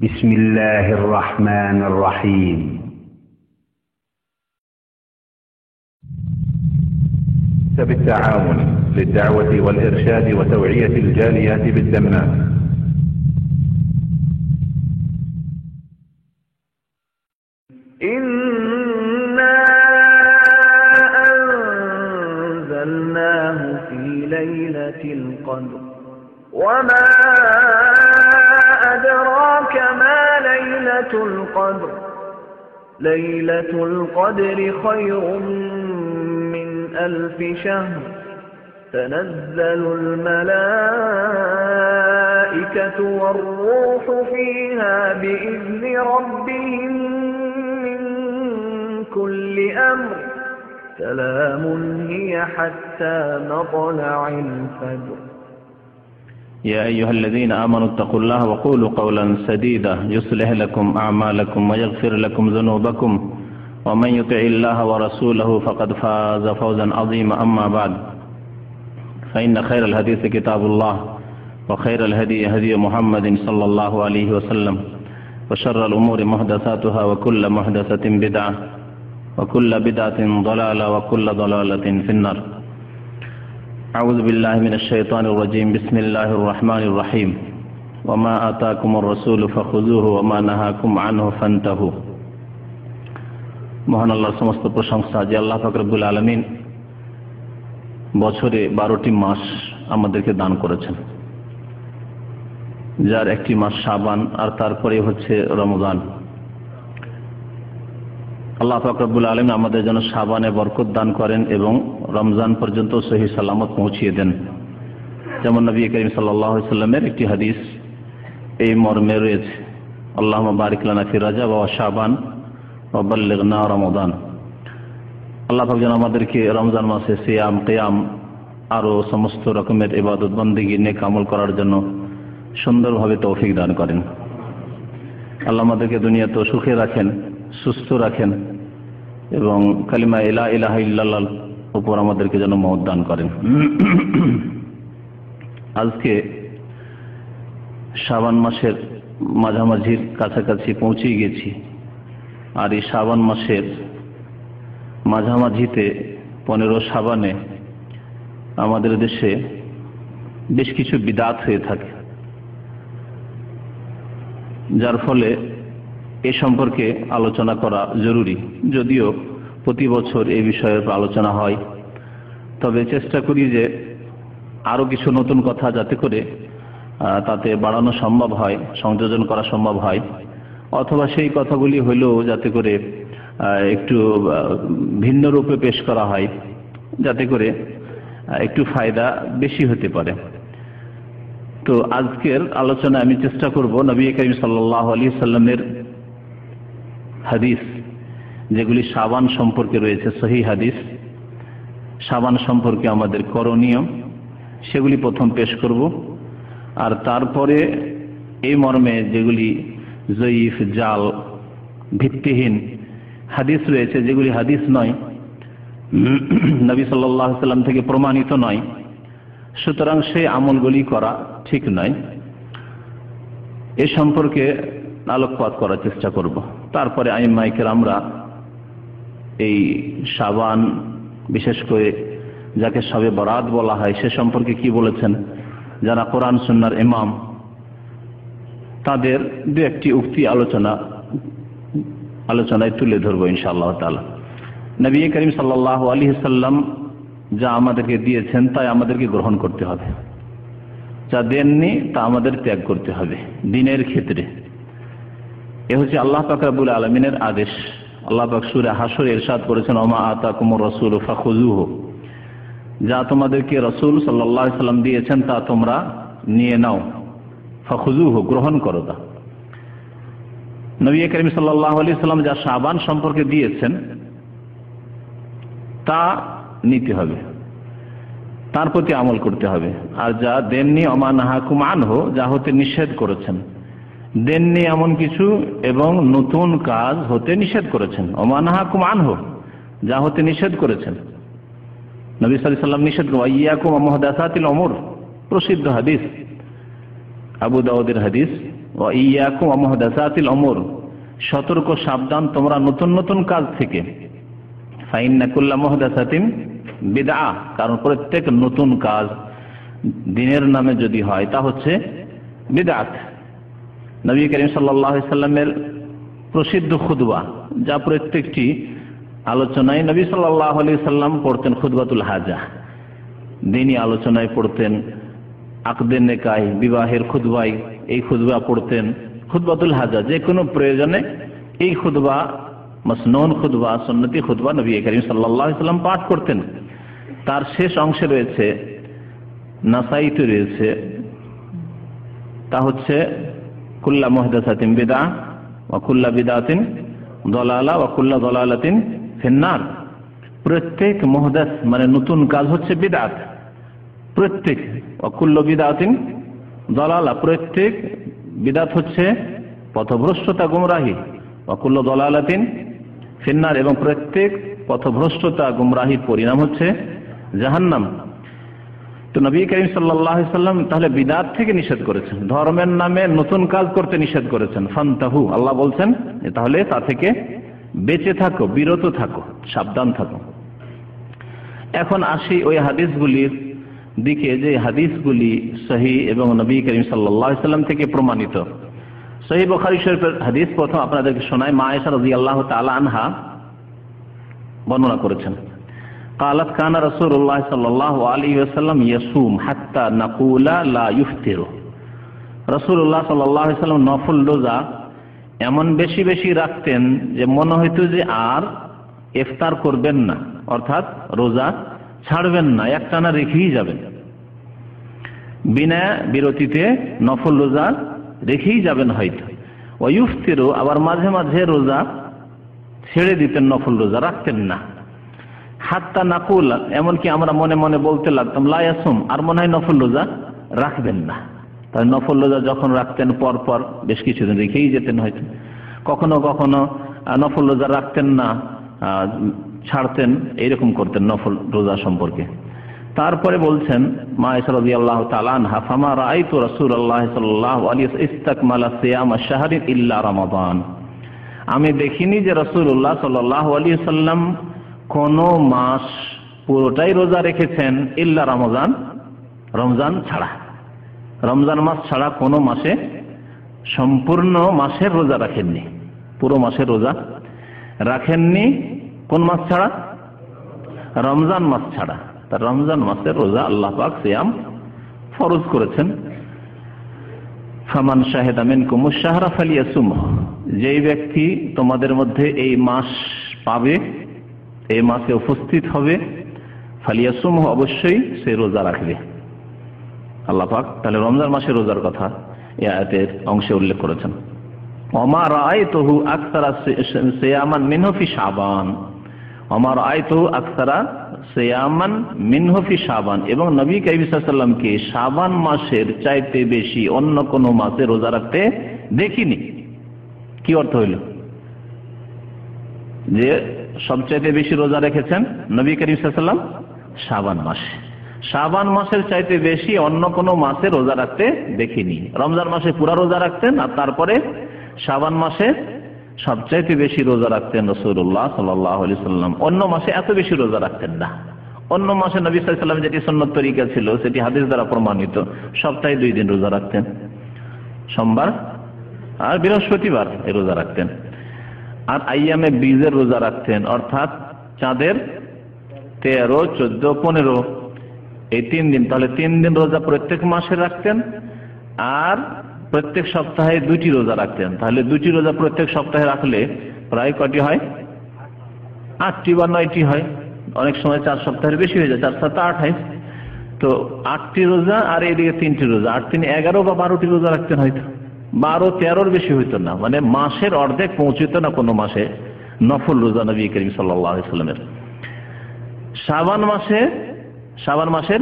بسم الله الرحمن الرحيم. بالتعاون للدعوة والإرشاد وتوعية الجاليات بالدمام. إنا أنزلناه في ليلة القدر وما أدراك ما ليلة القدر ليلة القدر خير من 1000 شهر تنزل الملائكة والروح فيها بإذن ربهم من كل أمر سلام هي حتى مطلع الفجر. يا أيها الذين آمنوا اتقوا الله وقولوا قولا سديدا يصلح لكم أعمالكم ويغفر لكم ذنوبكم ومن يطع الله ورسوله فقد فاز فوزا عظيما. أما بعد فإن خير الحديث كتاب الله وخير الهدي هدي محمد صلى الله عليه وسلم وشر الأمور محدثاتها وكل محدثة بدعة وكل بدعة ضلالة وكل ضلالة في النار. أعوذ بالله من الشيطان الرجيم. بسم الله الرحمن الرحيم. وما آتاكم الرسول فخذوه وما نهاكم عنه فانتهوا. মহান আল্লাহর সমস্ত প্রশংসা যে আল্লাহ পাক রব্বুল আলামিন বছরে 12টি মাস আমাদেরকে দান করেছেন, যার একটি মাস শাবান আর তারপরে হচ্ছে রমজান। আল্লাহ পাক রব্বুল আলামিন আমাদের জন্য শাবানে বরকত দান করেন এবং রমজান পর্যন্ত সহি সালামত পৌঁছিয়ে দেন। যেমন নবী করিম সাল্লাল্লাহু আলাইহি সাল্লামের একটি হাদিস এই মর্মে রয়েছে, আল্লাহুম্মা বারিক লানা ফি রাজাব ওয়া শাবান ওয়া বাল্লিগনা রমাদান। আল্লাহ পাক যেন আমাদেরকে রমজান মাসে সিয়াম, কিয়াম আরো সমস্ত রকমের ইবাদত বন্দেগী নেক আমল করার জন্য সুন্দরভাবে তৌফিক দান করেন। আল্লাহ আমাদেরকে দুনিয়াতে সুখে রাখেন, সুস্থ রাখেন এবং কালিমা লা ইলাহা ইল্লাল্লাহর উপর আমাদেরকে যেন মওত দান করেন। আজকে শাবান মাসের মাঝামাঝির কাছাকাছি পৌঁছে গেছি, আর এই শাবান মাসের মাঝামাঝিতে 15 শাবানে আমাদের দেশে বেশ কিছু বিদআত হয়ে থাকে, যার ফলে এ সম্পর্কে আলোচনা করা জরুরি। যদিও প্রতি বছর এই বিষয়ের আলোচনা হয়, তবে চেষ্টা করি যে আরো কিছু নতুন কথা যাতে করে তাতে বাড়ানো সম্ভব হয়, সংযোজন করা সম্ভব হয়, অথবা সেই কথাগুলি হলেও যাতে করে একটু ভিন্ন রূপে পেশ করা হয়, যাতে করে একটু ফায়দা বেশি হতে পারে। তো আজকের আলোচনায় আমি চেষ্টা করব নবী করিম সাল্লাল্লাহু আলাইহি সাল্লামের হাদিস, যেগুলি শাবান সম্পর্কে রয়েছে, সহিহ হাদিস, শাবান সম্পর্কে আমাদের করণীয়, সেগুলি প্রথম পেশ করব। আর তারপরে এই মর্মে যেগুলি জয়ীফ, জাল, ভিত্তিহীন হাদিস রয়েছে, যেগুলি হাদিস নয়, নবী সাল্লাল্লাহু আলাইহি সাল্লাম থেকে প্রমাণিত নয়, সুতরাং সেই আমলগুলি করা ঠিক নয়, এ সম্পর্কে আলোকপাত করার চেষ্টা করব। তারপরে আইম্মায়ে কেরামরা এই শাবান, বিশেষ করে যাকে শবে বরাত বলা হয়, সে সম্পর্কে কি বলেছেন, যারা কোরআন সুন্নাহর ইমাম, তাদের দু একটি উক্তি আলোচনায় তুলে ধরবো ইনশাআল্লাহ তাআলা। নবী করিম সাল্লাল্লাহু আলাইহি সাল্লাম যা আমাদেরকে দিয়েছেন তাই আমাদেরকে গ্রহণ করতে হবে, যা দেননি তা আমাদের ত্যাগ করতে হবে দ্বীনের ক্ষেত্রে। এ হচ্ছে আল্লাহ পাক রব্বুল আলামিনের আদেশ। আল্লাহ পাক সূরা হাশরে ইরশাদ করেছেন, ওমা আতাকুমুর রাসূলু ফাখুযুহু, যা তোমাদেরকে রাসূল সাল্লাল্লাহু আলাইহি সাল্লাম দিয়েছেন তা তোমরা নিয়ে নাও, ফাখুযুহু, গ্রহণ করো। তা নবী করিম সাল্লাল্লাহু আলাইহি সাল্লাম যা শাবান সম্পর্কে দিয়েছেন তা নিতে হবে, তার প্রতি আমল করতে হবে। আর যা দেননি, ওমা নাহাকুম আনহু, যা হতে নিষেধ করেছেন, দেননি এমন কিছু এবং নতুন কাজ হতে নিষেধ করেছেন। ওমা নাহাকুম আনহু, যা হতে নিষেধ করেছেন। নবী সাল্লাল্লাহু আলাইহি সাল্লাম নিষেধ করেন ওয়াইয়াকুম মুহদাসাতিল উমুর, প্রসিদ্ধ হাদিস, আবু দাউদের হাদিস, ওয়া ইয়াকুম ওয়া মুহদাসাতিল উমুর, সতর্ক সাবধান তোমরা নতুন নতুন কাজ থেকে। ফাইন্না কুল্লা মুহদাসাতিন বিদআ, কারণ প্রত্যেক নতুন কাজ দ্বীনের নামে যদি হয় তা হচ্ছে বিদআত। নবী করিম সাল্লাল্লাহু আলাইহি সাল্লামের প্রসিদ্ধ খুতবা, যা প্রত্যেকটি আলোচনায় নবী সাল্লাল্লাহু আলাইহি সাল্লাম পড়তেন, খুতবাতুল হাজা, দ্বীনি আলোচনায় পড়তেন, আকদে নেকাহ বিবাহের খুতবায় এই খুতবা পড়তেন, খুতবাতুল হাজা যে কোনো প্রয়োজনে এই খুতবা, মাসনুন খুতবা, সুন্নতি খুতবা নবী করিম সাল্লাল্লাহু আলাইহি সাল্লাম পাঠ করতেন। তার শেষ অংশে রয়েছে, নাসাইতে রয়েছে, তা হচ্ছে কুল্লা মুহদাসাতিন বিদআ ওয়া কুল্লা বিদআতিন দালালা ওয়া কুল্লা দালালাতিন ফিন্নার। প্রত্যেক মুহদাস মানে নতুন কাজ হচ্ছে বিদআত, প্রত্যেক, ওয়া কুল্লু বিদআতিন দালালা, প্রত্যেক বিদআত হচ্ছে পথভ্রষ্টতা, গুমরাহি, ওয়া কুল্লু দালালাতিন ফিন্নার, এবং প্রত্যেক পথভ্রষ্টতা গুমরাহির পরিণাম হচ্ছে জাহান্নাম। তো নবী করিম সাল্লাল্লাহু আলাইহি সাল্লাম তাহলে বিদআত থেকে নিষেধ করেছেন, ধর্মের নামে নতুন কাজ করতে নিষেধ করেছেন। ফান্তাহু, আল্লাহ বলছেন তাহলে তা থেকে বেঁচে থাকো, বিরত থাকো, সাবধান থাকো। এখন আসি ওই হাদিসগুলির দিকে, যে হাদিসগুলি সহিহ এবং নবী করিম সাল্লাল্লাহু আলাইহি সাল্লাম থেকে প্রমাণিত। সহিহ বুখারী শরীফের হাদিস প্রথম আপনাদেরকে শোনায়, মা আয়েশা রাদিয়াল্লাহু তাআলা আনহা বর্ণনা করেছেন, قالت كان رسول الله صلى الله عليه وسلم يصوم حتى نقول لا يفطر। রাসূলুল্লাহ সাল্লাল্লাহু আলাইহি ওয়াসাল্লাম নফল রোজা এমন বেশি বেশি রাখতেন যে মনে হইতো যে আর ইফতার করবেন না, অর্থাৎ রোজা ছাড়বেন না, একটানা রেখেই যাবেন, বিনা বিরতিতে নফল রোজা রেখেই যাবেন হয়তো। ওয়া ইফতিরু, আবার মাঝে মাঝে রোজা ছেড়ে দিতেন, নফল রোজা রাখতেন না। হাত্তা নাকুল, এমনকি আমরা মনে মনে বলতে লাগতাম লা ইয়াসুম, আর মনে হয় নফল রোজা রাখবেন না। তাই নফল রোজা যখন রাখতেন পর পর বেশ কিছুদিন রেখেই যেতেন হয়তো, কখনো কখনো নফল রোজা রাখতেন না, ছাড়তেন, এইরকম করতেন নফল রোজা সম্পর্কে। তারপরে বলছেন মা আয়েশা রাদিয়াল্লাহু তাআলা আনহা, ফামা রাআইতু রাসূলুল্লাহ সাল্লাল্লাহু আলাইহি ওয়াসাল্লাম ইসতাকমালা সিয়াম আশ-শাহরি ইল্লা রমাদান। আমি দেখিনি যে রাসূলুল্লাহ সাল্লাল্লাহু আলাইহি ওয়াসাল্লাম কোন মাস পুরোটাই রোজা রেখেছেন, ইল্লা রমজান, রমজান ছাড়া, রমজান মাস ছাড়া কোনো মাসে সম্পূর্ণ মাসের রোজা রাখেননি, পুরো মাসের রোজা রাখেননি। কোন মাস ছাড়া? রমজান মাস ছাড়া। তার রমজান মাসের রোজা আল্লাহ পাক সিয়াম ফরজ করেছেন। ফামান শাহিদা মিনকুমুশ শাহরা ফালিয়াসুমহু, যেই ব্যক্তি তোমাদের মধ্যে এই মাস পাবে, এই মাসে উপস্থিত হবে, ফালিয়াসুমহু, অবশ্যই সে রোজা রাখবে। আল্লাহ পাক তাহলে রমজান মাসের রোজার কথা এই আয়াতের অংশে উল্লেখ করেছেন। ওমা রাআইতুহু আকসারা সিয়ামান মিনহু ফি শাবান, ওমা রাআইতুহু আকসারা সিয়ামান মিনহু ফি শাবান, এবং নবী কারীম সাল্লাল্লাহু আলাইহি ওয়াসাল্লামকে শাবান মাসের চাইতে বেশি অন্য কোন মাসে রোজা রাখতে দেখিনি। কি অর্থ হইল? যে সবচাইতে বেশি রোজা রেখেছেন নবী করিম সাল্লাল্লাহু আলাইহি ওয়াসাল্লাম শাবান মাসে, শাবান মাসের চাইতে বেশি অন্য কোনো মাসে রোজা রাখতে দেখিনি। রমজান মাসে পুরা রোজা রাখতেন, আর তারপরে শাবান মাসে সবচাইতে বেশি রোজা রাখতেন রাসূলুল্লাহ সাল্লাল্লাহু আলাইহি ওয়াসাল্লাম। অন্য মাসে এত বেশি রোজা রাখতেন না। অন্য মাসে নবী সাল্লাল্লাহু আলাইহি ওয়াসাল্লাম যেটি সুন্নত তরিকা ছিল সেটি হাদিস দ্বারা প্রমাণিত, সপ্তাহে 2 দিন রোজা রাখতেন, সোমবার আর বৃহস্পতিবার এই রোজা রাখতেন। আর আইয়ামে বীজের রোজা রাখতেন, অর্থাৎ চাঁদের 13, 14, 15 এই 3 দিন। তাহলে 3 দিন রোজা প্রত্যেক মাসে রাখতেন, আর প্রত্যেক সপ্তাহে 2টি রোজা রাখতেন। তাহলে 2টি রোজা প্রত্যেক সপ্তাহে রাখলে প্রায় কটি হয়? 8টি বা 9টি হয়। অনেক সময় 4 সপ্তাহের বেশি হয়ে যায়, 4 7 8 হয়। তো 8টি রোজা আর এদিকে 3টি রোজা, 8 3 11 বা 12টি রোজা রাখতেন হয়তো, 12 13-র বেশি হইতো না, মানে মাসের অর্ধেক পৌঁছিত না কোনো মাসে নফল রোজা নবী করিম সাল্লাল্লাহু আলাইহি ওয়াসাল্লামের। শাবান মাসের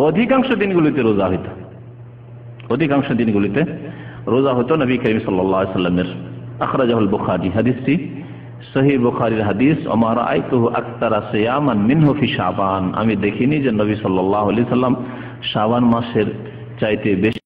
অধিকাংশ দিনগুলিতে রোজা হইত, অধিকাংশ দিনগুলিতে রোজা হতো নবী করিম সাল্লাল্লাহু আলাইহি ওয়াসাল্লামের। আখরাজাহুল বুখারী, হাদিসটি সহিহ বুখারীর হাদিস। ওমা রাআইতুহু আকতারা সিয়ামান মিনহু ফি শাবান, আমি দেখিনি যে নবী সাল্লাল্লাহু আলাইহি ওয়াসাল্লাম শাবান মাসের চাইতে বেশি